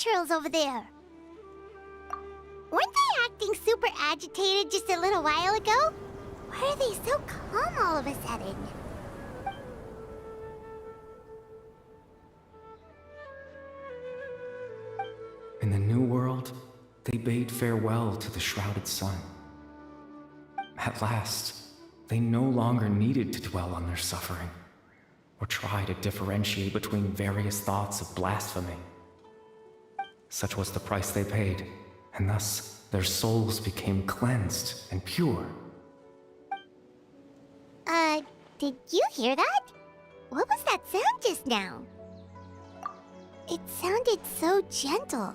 churls over there. Weren't they acting super agitated just a little while ago? Why are they so calm all of a sudden? In the new world, they bade farewell to the shrouded sun. At last, they no longer needed to dwell on their suffering, or try to differentiate between various thoughts of blasphemy. Such was the price they paid, and thus their souls became cleansed and pure. Did you hear that? What was that sound just now? It sounded so gentle.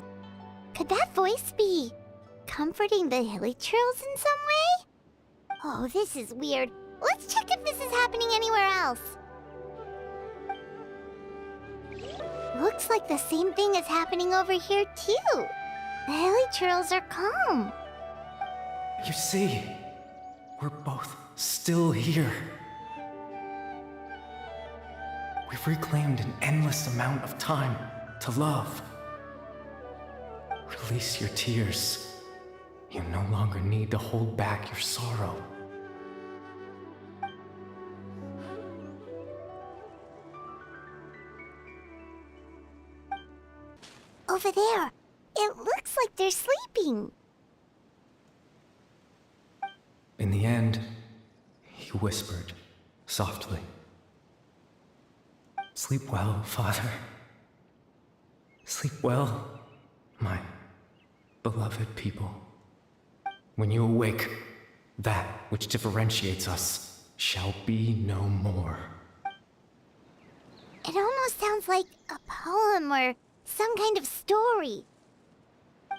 Could that voice be comforting the hilly churls in some way? Oh, this is weird. Let's check if this is happening anywhere else. Looks like the same thing is happening over here, too. The hilly churls are calm. You see, we're both still here. We've reclaimed an endless amount of time to love. Release your tears. You no longer need to hold back your sorrow. Over there, it looks like they're sleeping. In the end, he whispered softly. Sleep well, Father. Sleep well, my beloved people. When you awake, that which differentiates us shall be no more. It almost sounds like a poem or some kind of story.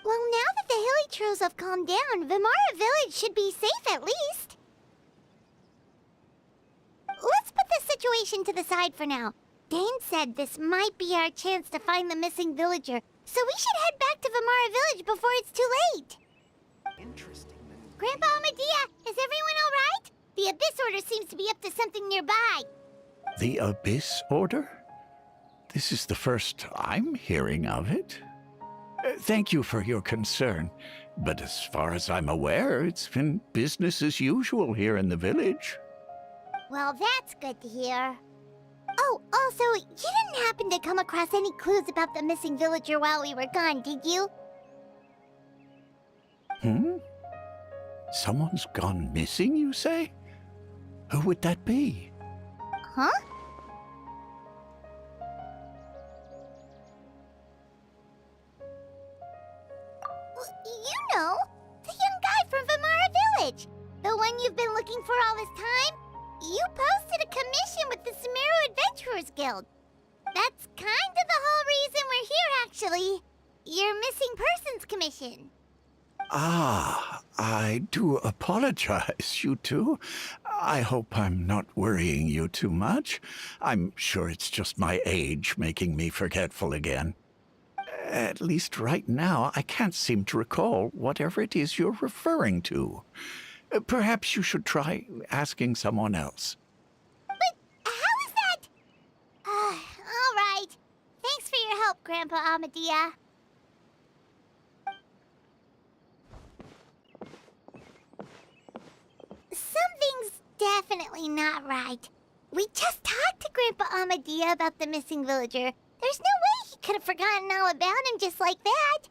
Well, now that the hilly churls have calmed down, Vimara Village should be safe at least. Let's put this situation to the side for now. Dane said this might be our chance to find the missing villager, so we should head back to Vimara Village before it's too late. Interesting. Grandpa Amadea, is everyone all right? The Abyss Order seems to be up to something nearby. The Abyss Order? This is the first I'm hearing of it. Thank you for your concern, but as far as I'm aware, it's been business as usual here in the village. Well, that's good to hear. Oh, also, you didn't happen to come across any clues about the missing villager while we were gone, did you? Someone's gone missing, you say? Who would that be? Huh? You know, the young guy from Vimara Village. The one you've been looking for all this time. You posted a commission with the Sumeru Adventurers Guild. That's kind of the whole reason we're here, actually. Your missing persons commission. Ah, I do apologize, you two. I hope I'm not worrying you too much. I'm sure it's just my age making me forgetful again. At least right now, I can't seem to recall whatever it is you're referring to. Perhaps you should try asking someone else. But how is that? All right. Thanks for your help, Grandpa Amadea. Something's definitely not right. We just talked to Grandpa Amadea about the missing villager. There's no way he could have forgotten all about him just like that.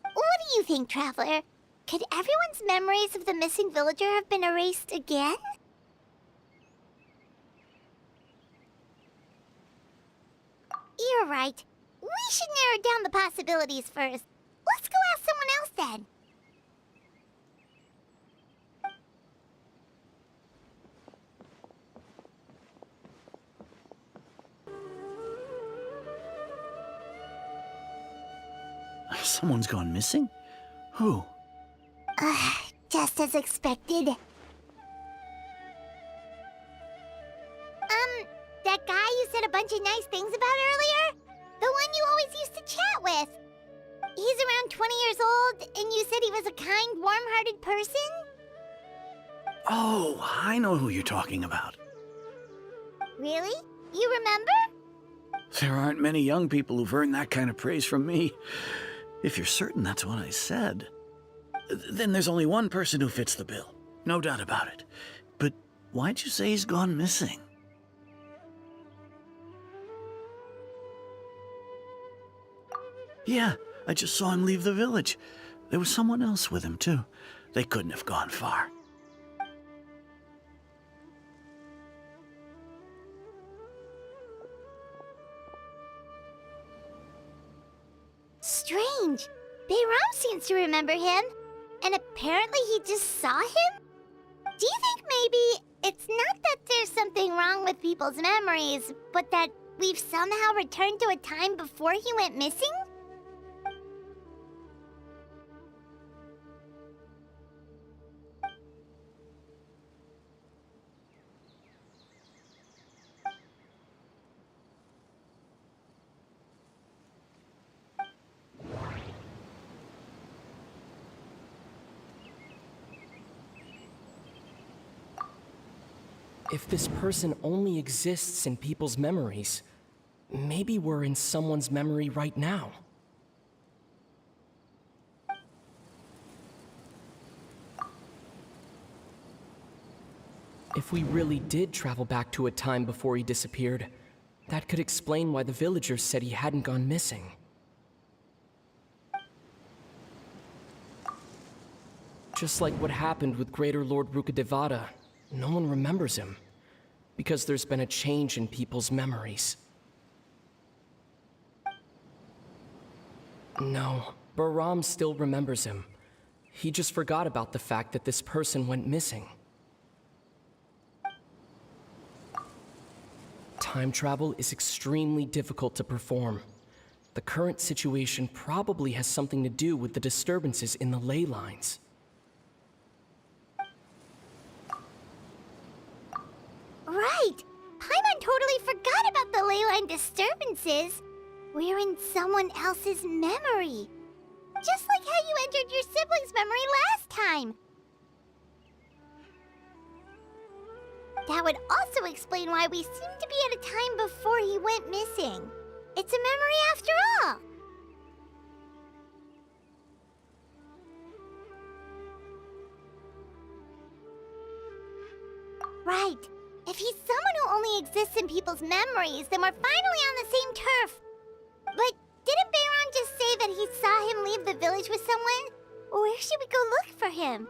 What do you think, Traveler? Could everyone's memories of the missing villager have been erased again? You're right. We should narrow down the possibilities first. Let's go ask someone else then. Someone's gone missing? Who? Just as expected. That guy you said a bunch of nice things about earlier? The one you always used to chat with. He's around 20 years old, and you said he was a kind, warm-hearted person? Oh, I know who you're talking about. Really? You remember? There aren't many young people who've earned that kind of praise from me. If you're certain that's what I said, then there's only one person who fits the bill. No doubt about it. But why'd you say he's gone missing? Yeah, I just saw him leave the village. There was someone else with him, too. They couldn't have gone far. Strange. Bayram seems to remember him. And apparently he just saw him? Do you think maybe it's not that there's something wrong with people's memories, but that we've somehow returned to a time before he went missing? If this person only exists in people's memories, maybe we're in someone's memory right now. If we really did travel back to a time before he disappeared, that could explain why the villagers said he hadn't gone missing. Just like what happened with Greater Lord Rukadevada, no one remembers him, because there's been a change in people's memories. No, Bahram still remembers him. He just forgot about the fact that this person went missing. Time travel is extremely difficult to perform. The current situation probably has something to do with the disturbances in the ley lines. Right! Paimon totally forgot about the ley line disturbances. We're in someone else's memory. Just like how you entered your sibling's memory last time. That would also explain why we seem to be at a time before he went missing. It's a memory after all. Right. If he's someone who only exists in people's memories, then we're finally on the same turf. But didn't Bayron just say that he saw him leave the village with someone? Where should we go look for him?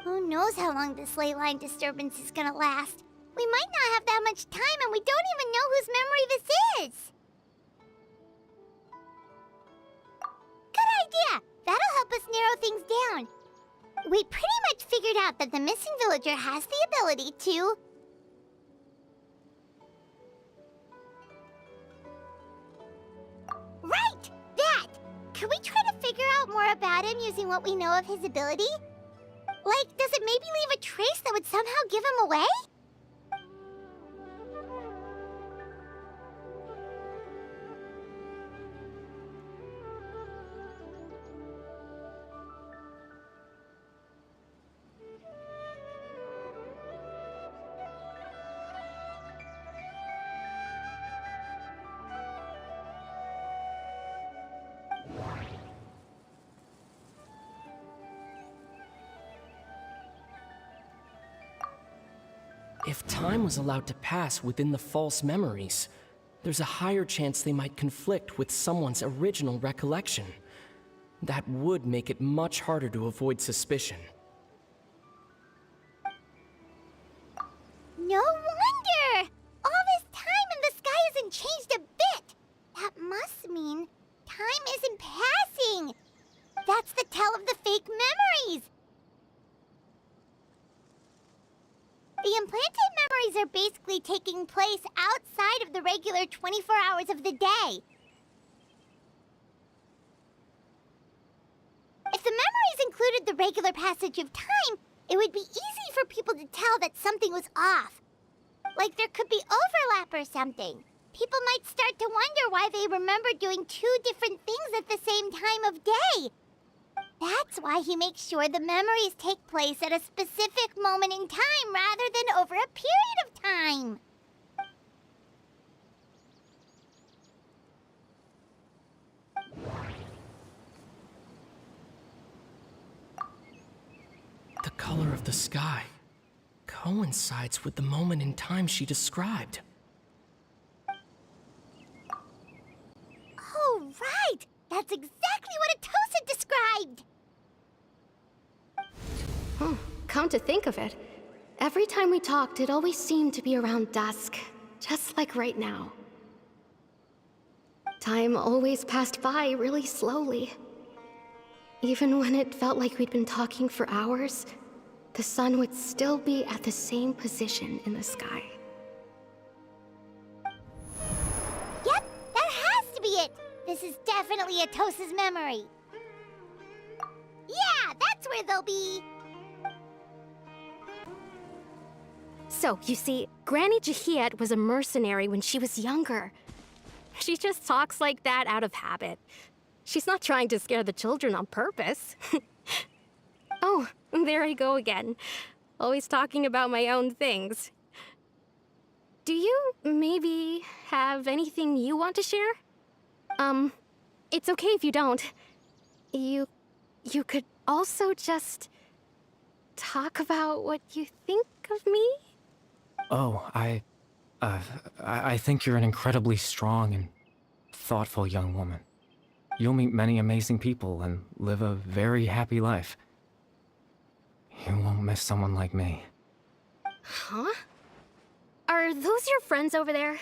Who knows how long this ley line disturbance is gonna last? We might not have that much time, and we don't even know whose memory this is. Good idea! That'll help us narrow things down. We pretty much figured out that the missing villager has the ability to... Right! That! Can we try to figure out more about him using what we know of his ability? Like, does it maybe leave a trace that would somehow give him away? If time was allowed to pass within the false memories, there's a higher chance they might conflict with someone's original recollection. That would make it much harder to avoid suspicion. No wonder! All this time and the sky hasn't changed a bit! That must mean time isn't passing! That's the tell of the fake memories! The implanted memories are basically taking place outside of the regular 24 hours of the day. If the memories included the regular passage of time, it would be easy for people to tell that something was off. Like there could be overlap or something. People might start to wonder why they remember doing two different things at the same time of day. That's why he makes sure the memories take place at a specific moment in time rather than over a period of time. color of the sky coincides with the moment in time she described. Oh, right! That's exactly what Atosa described! Come to think of it, every time we talked, it always seemed to be around dusk, just like right now. Time always passed by really slowly. Even when it felt like we'd been talking for hours, the sun would still be at the same position in the sky. Yep, that has to be it! This is definitely Atosa's memory. Yeah, that's where they'll be! So, you see, Granny Jahiet was a mercenary when she was younger. She just talks like that out of habit. She's not trying to scare the children on purpose. Oh, there I go again. Always talking about my own things. Do you maybe have anything you want to share? It's okay if you don't. You could also just talk about what you think of me? Oh, I think you're an incredibly strong and thoughtful young woman. You'll meet many amazing people and live a very happy life. You won't miss someone like me. Huh? Are those your friends over there?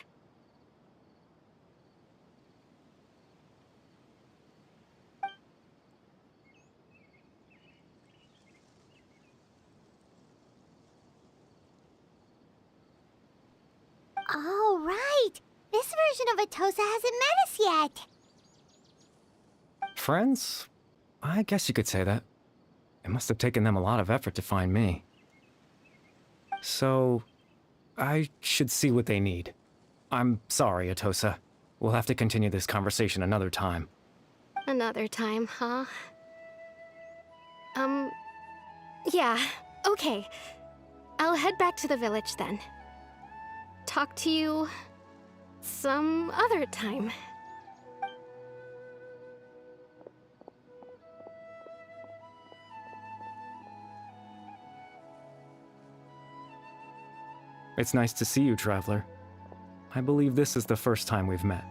Oh, right! This version of Atosa hasn't met us yet! Friends? I guess you could say that. It must have taken them a lot of effort to find me. So, I should see what they need. I'm sorry, Atosa. We'll have to continue this conversation another time. Another time, huh? Yeah, okay. I'll head back to the village then. Talk to you some other time. It's nice to see you, Traveler. I believe this is the first time we've met.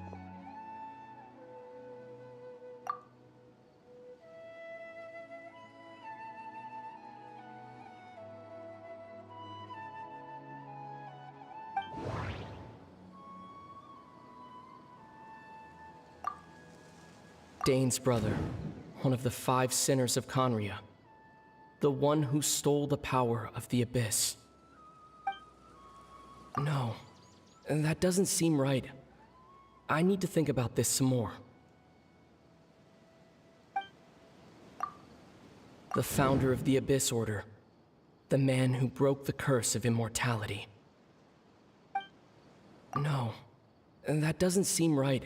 Dane's brother, one of the 5 sinners of Conria. The one who stole the power of the Abyss. No, that doesn't seem right. I need to think about this some more. The founder of the Abyss Order. The man who broke the curse of immortality. No, that doesn't seem right.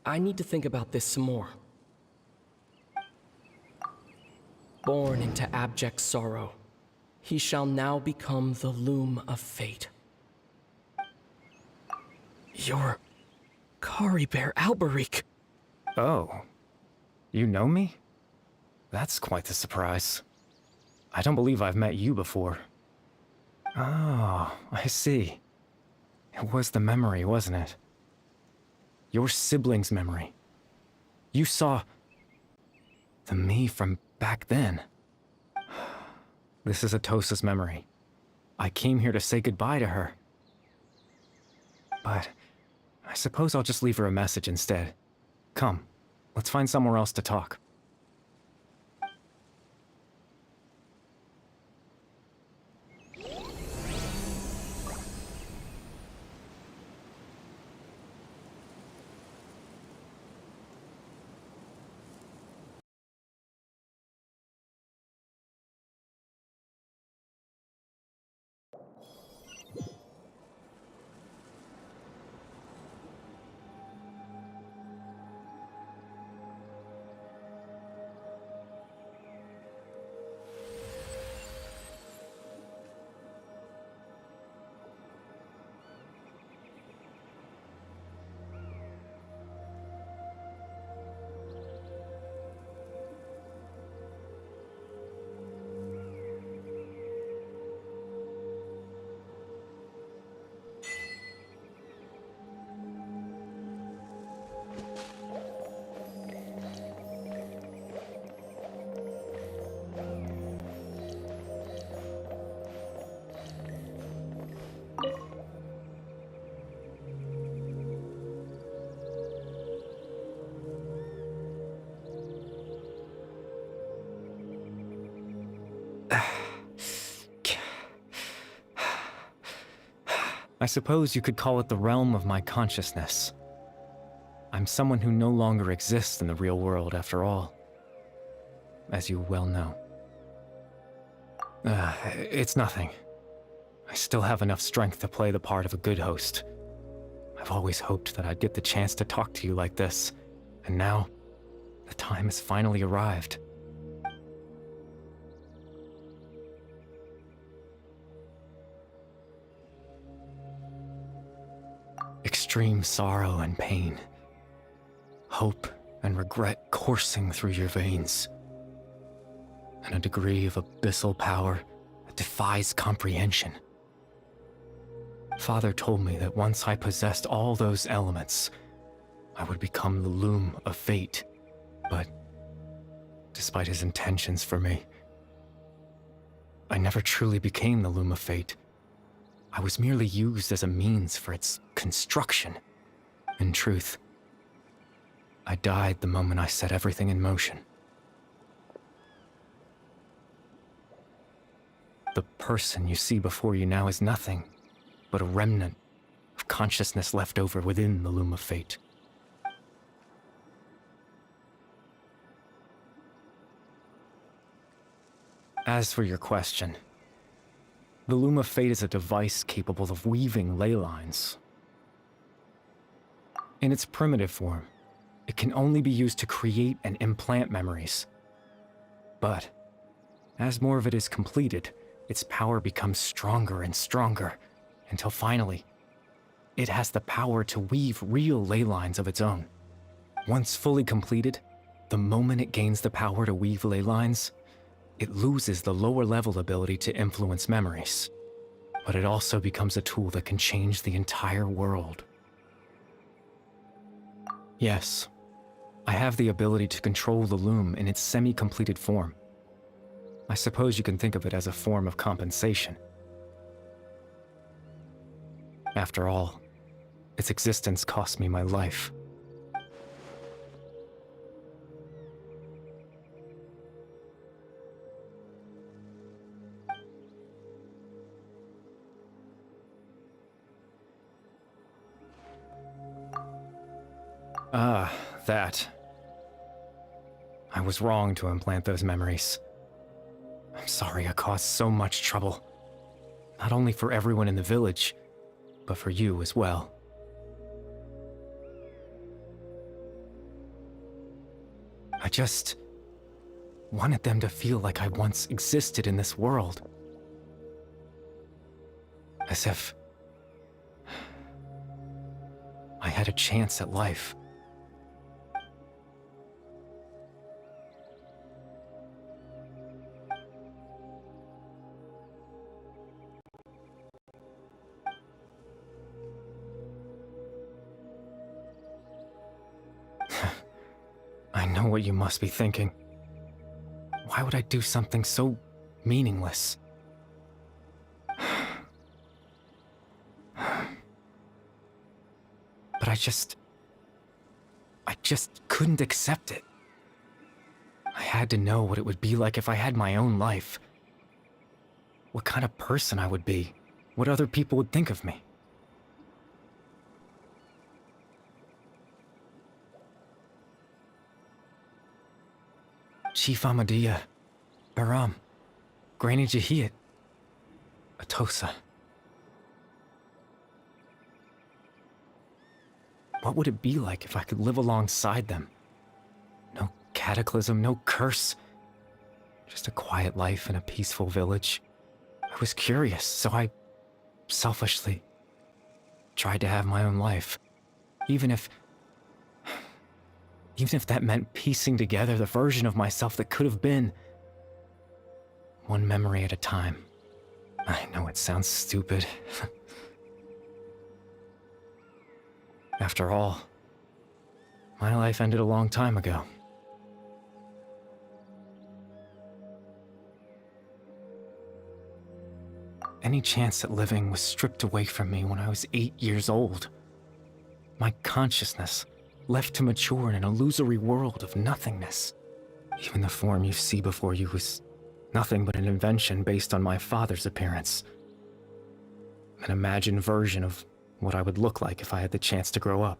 I need to think about this some more. Born into abject sorrow, he shall now become the loom of fate. You're Kari Bear Alberic. Oh. You know me? That's quite the surprise. I don't believe I've met you before. Oh, I see. It was the memory, wasn't it? Your sibling's memory. You saw the me from back then. This is Atosa's memory. I came here to say goodbye to her. But I suppose I'll just leave her a message instead. Come, let's find somewhere else to talk. I suppose you could call it the realm of my consciousness. I'm someone who no longer exists in the real world, after all, as you well know. It's nothing. I still have enough strength to play the part of a good host. I've always hoped that I'd get the chance to talk to you like this, and now, the time has finally arrived. Extreme sorrow and pain, hope and regret coursing through your veins, and a degree of abyssal power that defies comprehension. Father told me that once I possessed all those elements, I would become the loom of fate, but despite his intentions for me, I never truly became the loom of fate. I was merely used as a means for its construction. In truth, I died the moment I set everything in motion. The person you see before you now is nothing but a remnant of consciousness left over within the loom of fate. As for your question, the Loom of Fate is a device capable of weaving ley lines. In its primitive form, it can only be used to create and implant memories. But, as more of it is completed, its power becomes stronger and stronger, until finally, it has the power to weave real ley lines of its own. Once fully completed, the moment it gains the power to weave ley lines, it loses the lower-level ability to influence memories, but it also becomes a tool that can change the entire world. Yes, I have the ability to control the loom in its semi-completed form. I suppose you can think of it as a form of compensation. After all, its existence cost me my life. That. I was wrong to implant those memories. I'm sorry I caused so much trouble. Not only for everyone in the village, but for you as well. I just wanted them to feel like I once existed in this world. As if I had a chance at life. I know what you must be thinking. Why would I do something so meaningless? But I just couldn't accept it. I had to know what it would be like if I had my own life. What kind of person I would be. What other people would think of me. Chief Ahmadiyya, Baram, Granny Jahiyat, Atosa. What would it be like if I could live alongside them? No cataclysm, no curse. Just a quiet life in a peaceful village. I was curious, so I selfishly tried to have my own life. Even if that meant piecing together the version of myself that could have been. One memory at a time. I know it sounds stupid. After all, my life ended a long time ago. Any chance at living was stripped away from me when I was 8 years old. My consciousness left to mature in an illusory world of nothingness. Even the form you see before you was nothing but an invention based on my father's appearance. An imagined version of what I would look like if I had the chance to grow up.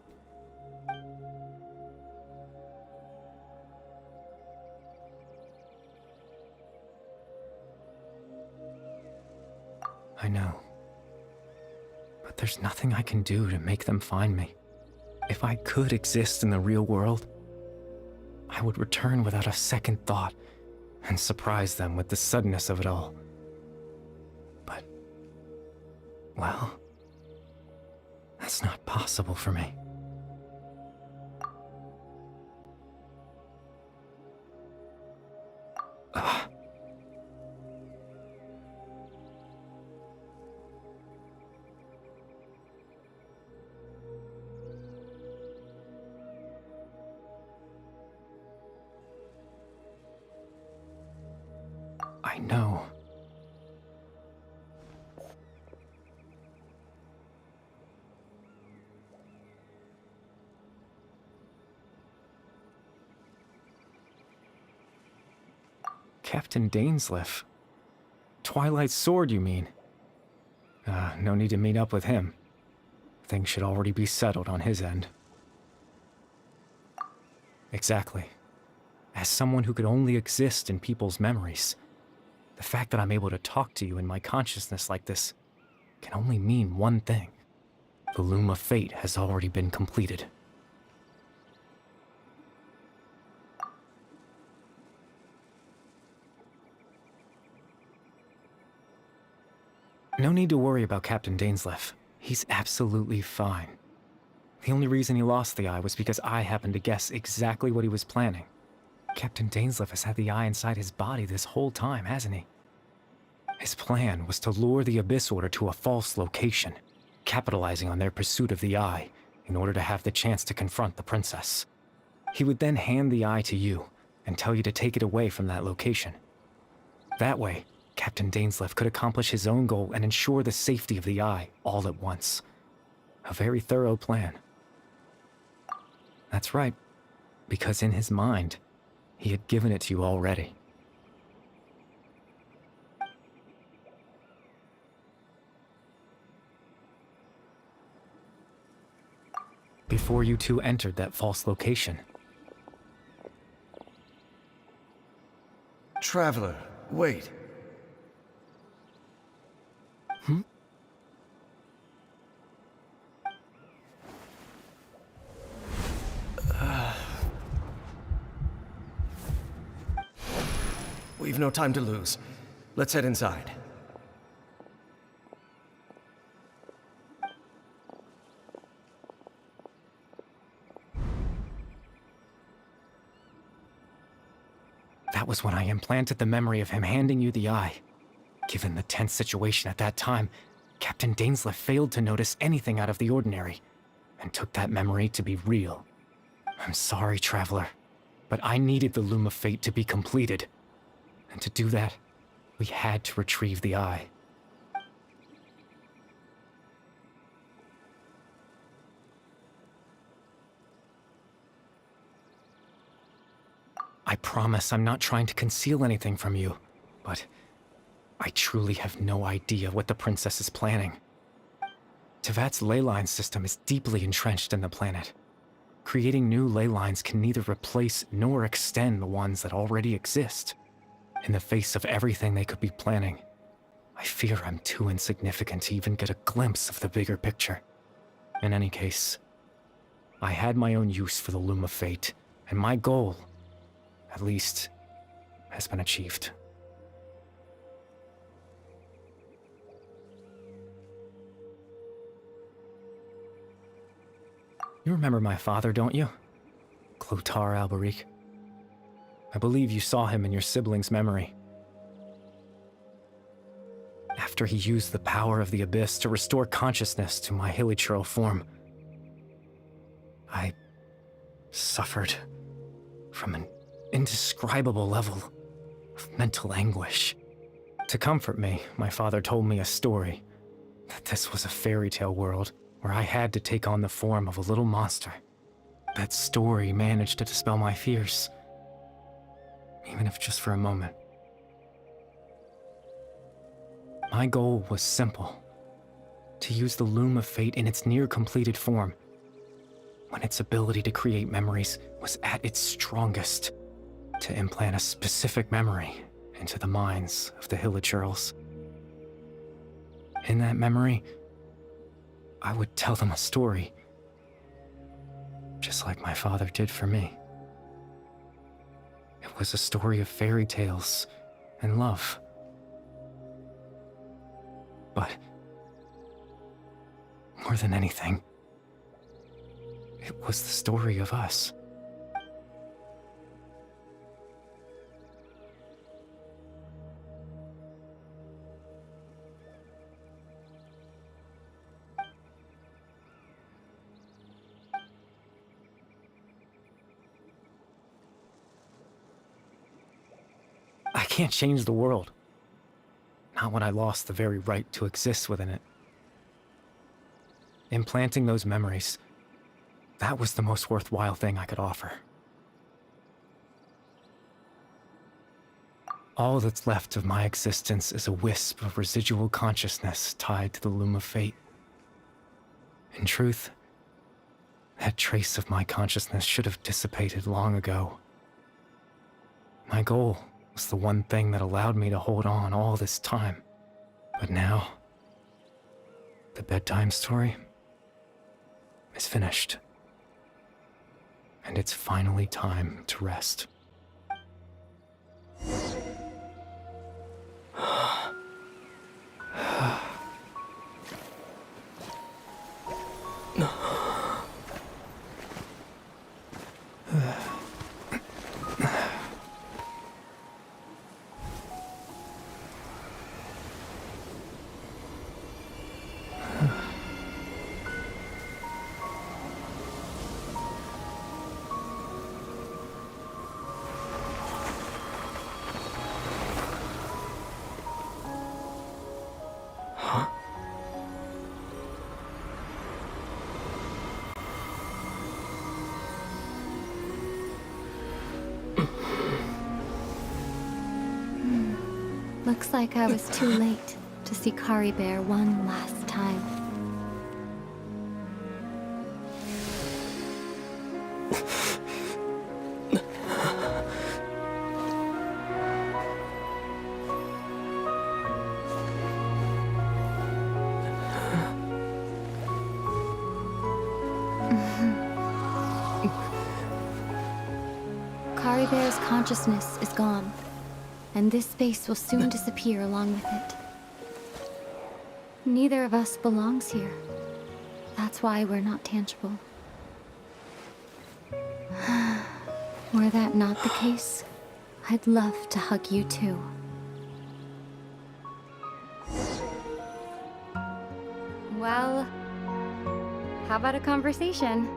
I know. But there's nothing I can do to make them find me. If I could exist in the real world, I would return without a second thought and surprise them with the suddenness of it all. But, well, that's not possible for me. Ugh. I know. Captain Dainsleif. Twilight's sword, you mean? No need to meet up with him. Things should already be settled on his end. Exactly. As someone who could only exist in people's memories, the fact that I'm able to talk to you in my consciousness like this can only mean one thing. The Loom of Fate has already been completed. No need to worry about Captain Dainsleif. He's absolutely fine. The only reason he lost the eye was because I happened to guess exactly what he was planning. Captain Dainsleif has had the eye inside his body this whole time, hasn't he? His plan was to lure the Abyss Order to a false location, capitalizing on their pursuit of the eye in order to have the chance to confront the princess. He would then hand the eye to you and tell you to take it away from that location. That way, Captain Dainsleif could accomplish his own goal and ensure the safety of the eye all at once. A very thorough plan. That's right, because in his mind, he had given it to you already. Before you two entered that false location. Traveler, wait. We've no time to lose. Let's head inside. That was when I implanted the memory of him handing you the eye. Given the tense situation at that time, Captain Dainsleif failed to notice anything out of the ordinary, and took that memory to be real. I'm sorry, Traveler, but I needed the Loom of Fate to be completed. And to do that, we had to retrieve the eye. I promise I'm not trying to conceal anything from you, but I truly have no idea what the princess is planning. Tevat's ley line system is deeply entrenched in the planet. Creating new ley lines can neither replace nor extend the ones that already exist. In the face of everything they could be planning, I fear I'm too insignificant to even get a glimpse of the bigger picture. In any case, I had my own use for the Loom of Fate, and my goal, at least, has been achieved. You remember my father, don't you? Clotar Alberic. I believe you saw him in your sibling's memory. After he used the power of the Abyss to restore consciousness to my hilichurl form, I suffered from an indescribable level of mental anguish. To comfort me, my father told me a story, that this was a fairy tale world where I had to take on the form of a little monster. That story managed to dispel my fears, even if just for a moment. My goal was simple: to use the Loom of Fate in its near-completed form, when its ability to create memories was at its strongest, to implant a specific memory into the minds of the Hillagirls. In that memory, I would tell them a story, just like my father did for me. It was a story of fairy tales and love. But more than anything, it was the story of us. I can't change the world. Not when I lost the very right to exist within it. Implanting those memories, that was the most worthwhile thing I could offer. All that's left of my existence is a wisp of residual consciousness tied to the Loom of Fate. In truth, that trace of my consciousness should have dissipated long ago. My goal was the one thing that allowed me to hold on all this time. But now, the bedtime story is finished. And it's finally time to rest. Looks like I was too late to see Kari Bear one last time. Kari Bear's consciousness is gone, and this space will soon disappear along with it. Neither of us belongs here. That's why we're not tangible. Were that not the case, I'd love to hug you too. Well, how about a conversation?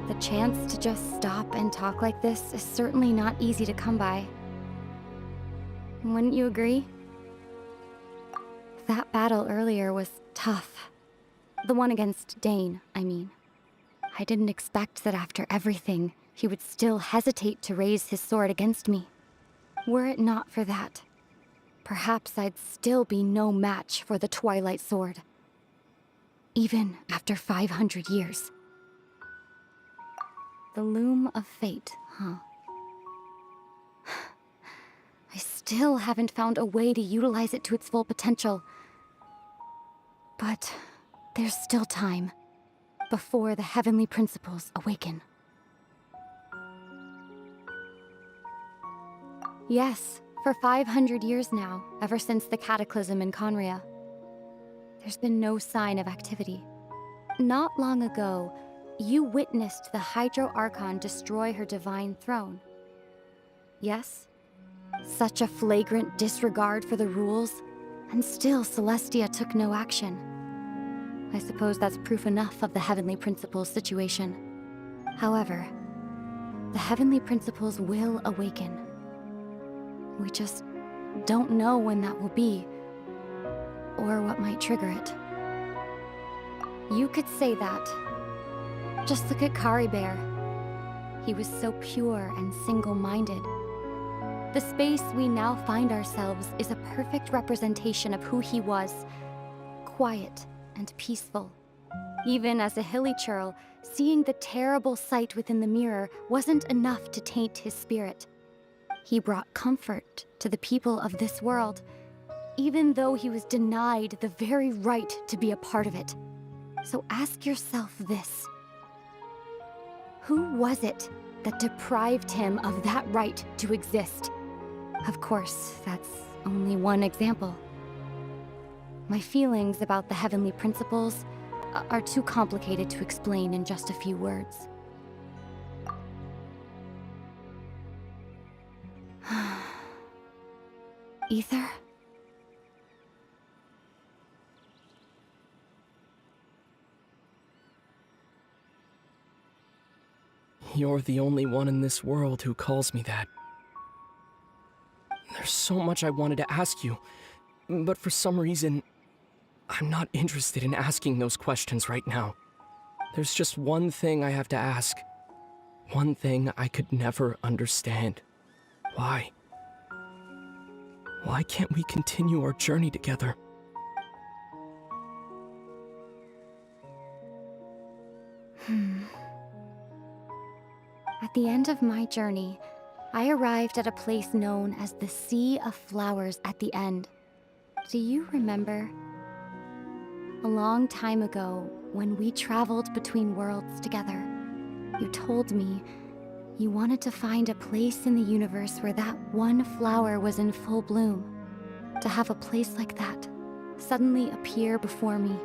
The chance to just stop and talk like this is certainly not easy to come by. Wouldn't you agree? That battle earlier was tough. The one against Dane, I mean. I didn't expect that after everything, he would still hesitate to raise his sword against me. Were it not for that, perhaps I'd still be no match for the Twilight Sword. Even after 500 years. The Loom of Fate, huh? I still haven't found a way to utilize it to its full potential. But there's still time, before the heavenly principles awaken. Yes, for 500 years now, ever since the cataclysm in Conria, there's been no sign of activity. Not long ago, you witnessed the Hydro Archon destroy her divine throne. Yes? Such a flagrant disregard for the rules, and still Celestia took no action. I suppose that's proof enough of the Heavenly Principles situation. However, the Heavenly Principles will awaken. We just don't know when that will be, or what might trigger it. You could say that. Just look at Kari Bear. He was so pure and single-minded, The space we now find ourselves is a perfect representation of who he was. Quiet and peaceful. Even as a hilly churl, seeing the terrible sight within the mirror wasn't enough to taint his spirit. He brought comfort to the people of this world, even though he was denied the very right to be a part of it. So ask yourself this. Who was it that deprived him of that right to exist? Of course, that's only one example. My feelings about the heavenly principles are too complicated to explain in just a few words. Ether? You're the only one in this world who calls me that. There's so much I wanted to ask you, but for some reason, I'm not interested in asking those questions right now. There's just one thing I have to ask. One thing I could never understand. Why? Why can't we continue our journey together? At the end of my journey, I arrived at a place known as the Sea of Flowers at the end. Do you remember? A long time ago, when we traveled between worlds together, you told me you wanted to find a place in the universe where that one flower was in full bloom. To have a place like that suddenly appear before me.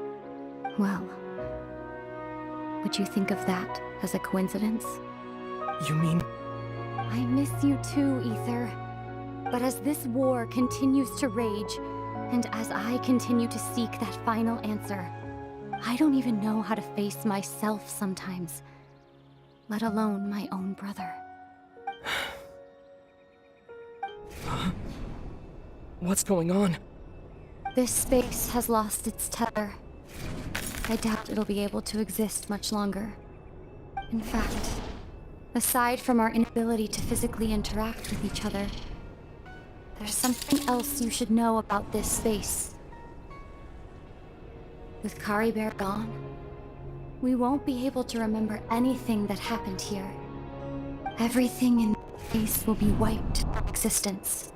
Well, would you think of that as a coincidence? You mean... I miss you too, Ether. But as this war continues to rage, and as I continue to seek that final answer, I don't even know how to face myself sometimes, let alone my own brother. What's going on? This space has lost its tether. I doubt it'll be able to exist much longer. In fact, aside from our inability to physically interact with each other, there's something else you should know about this space. With Kari Bear gone, we won't be able to remember anything that happened here. Everything in space will be wiped from existence,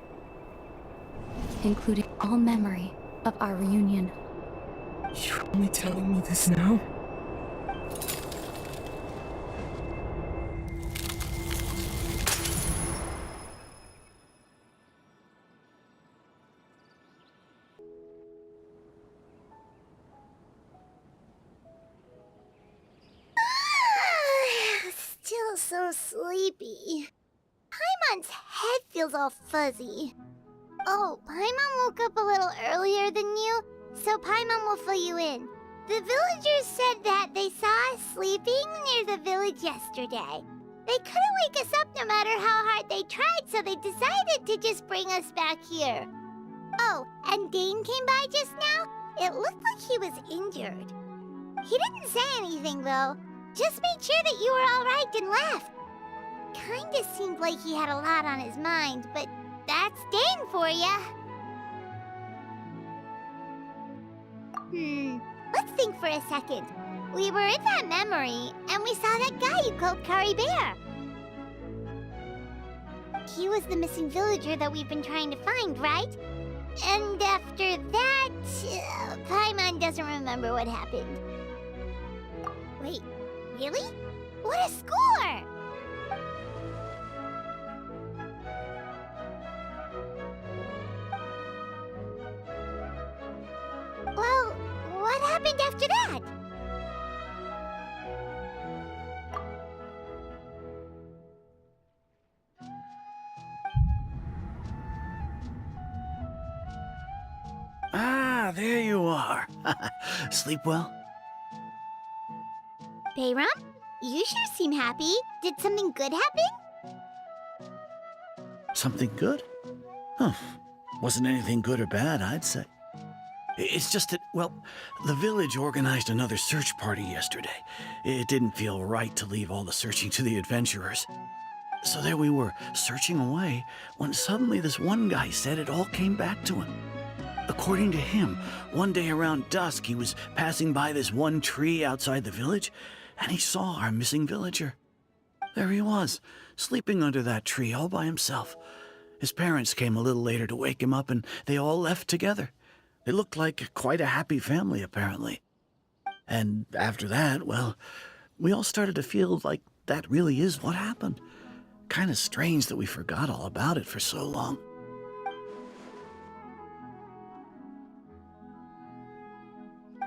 including all memory of our reunion. You're only telling me this now? Still so sleepy. Paimon's head feels all fuzzy. Oh, Paimon woke up a little earlier than you, so Paimon will fill you in. The villagers said that they saw us sleeping near the village yesterday. They couldn't wake us up no matter how hard they tried, so they decided to just bring us back here. Oh, and Dane came by just now. It looked like he was injured. He didn't say anything, though. Just made sure that you were all right and left. Kinda seemed like he had a lot on his mind, but that's Dane for ya. Let's think for a second. We were in that memory, and we saw that guy you called Kari Bear. He was the missing villager that we've been trying to find, right? And after that, Paimon doesn't remember what happened. Wait, really? What a score! Well, what happened after that? Ah, there you are. Sleep well? Bayram, you sure seem happy. Did something good happen? Something good? Huh. Wasn't anything good or bad, I'd say. It's just that, well, the village organized another search party yesterday. It didn't feel right to leave all the searching to the adventurers. So there we were, searching away, when suddenly this one guy said it all came back to him. According to him, one day around dusk, he was passing by this one tree outside the village, and he saw our missing villager. There he was, sleeping under that tree all by himself. His parents came a little later to wake him up, and they all left together. They looked like quite a happy family, apparently. And after that, well, we all started to feel like that really is what happened. Kind of strange that we forgot all about it for so long.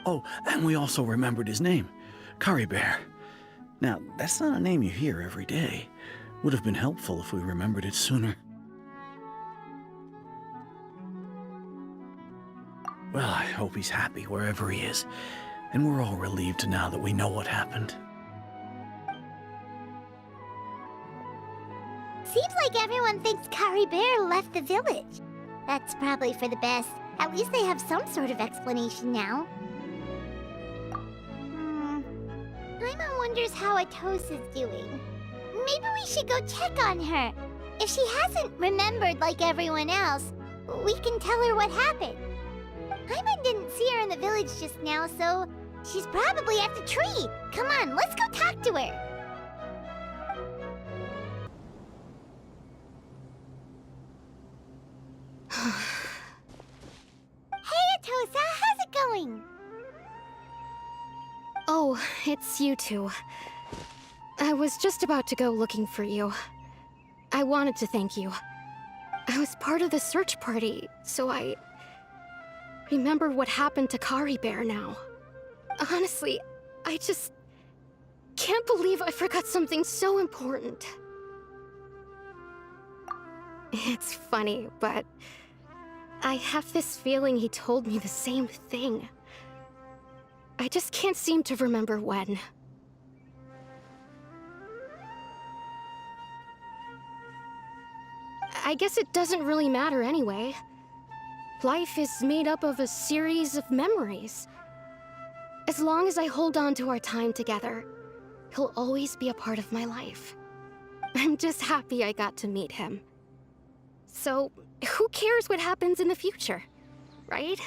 Oh, and we also remembered his name, Curry Bear. Now, that's not a name you hear every day. Would have been helpful if we remembered it sooner. Well, I hope he's happy wherever he is, and we're all relieved now that we know what happened. Seems like everyone thinks Curry Bear left the village. That's probably for the best. At least they have some sort of explanation now. Paimon wonders how Atosa's doing. Maybe we should go check on her. If she hasn't remembered like everyone else, we can tell her what happened. Paimon didn't see her in the village just now, so she's probably at the tree. Come on, let's go talk to her. Hey, Atosa, how's it going? Oh, it's you two. I was just about to go looking for you. I wanted to thank you. I was part of the search party, so I remember what happened to Curry Bear now. Honestly, I just can't believe I forgot something so important. It's funny, but I have this feeling he told me the same thing. I just can't seem to remember when. I guess it doesn't really matter anyway. Life is made up of a series of memories. As long as I hold on to our time together, he'll always be a part of my life. I'm just happy I got to meet him. So, who cares what happens in the future, right?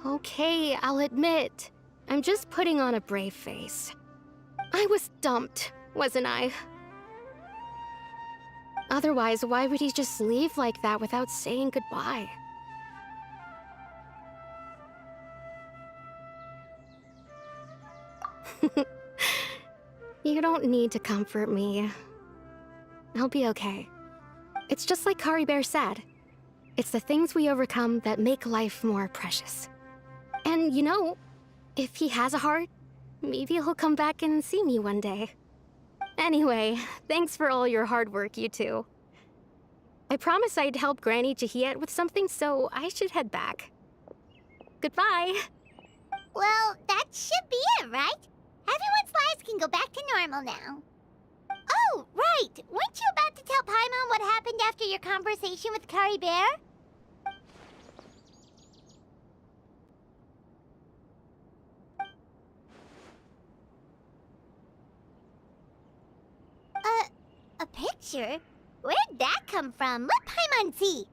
Okay, I'll admit, I'm just putting on a brave face. I was dumped, wasn't I? Otherwise, why would he just leave like that without saying goodbye? You don't need to comfort me. I'll be okay. It's just like Curry Bear said. It's the things we overcome that make life more precious. And you know, if he has a heart, maybe he'll come back and see me one day. Anyway, thanks for all your hard work, you two. I promised I'd help Granny Jahiet with something, so I should head back. Goodbye. Well, that should be it, right? Everyone's lives can go back to normal now. Oh, right! Weren't you about to tell Paimon what happened after your conversation with Curry Bear? A picture? Where'd that come from? Let Paimon see.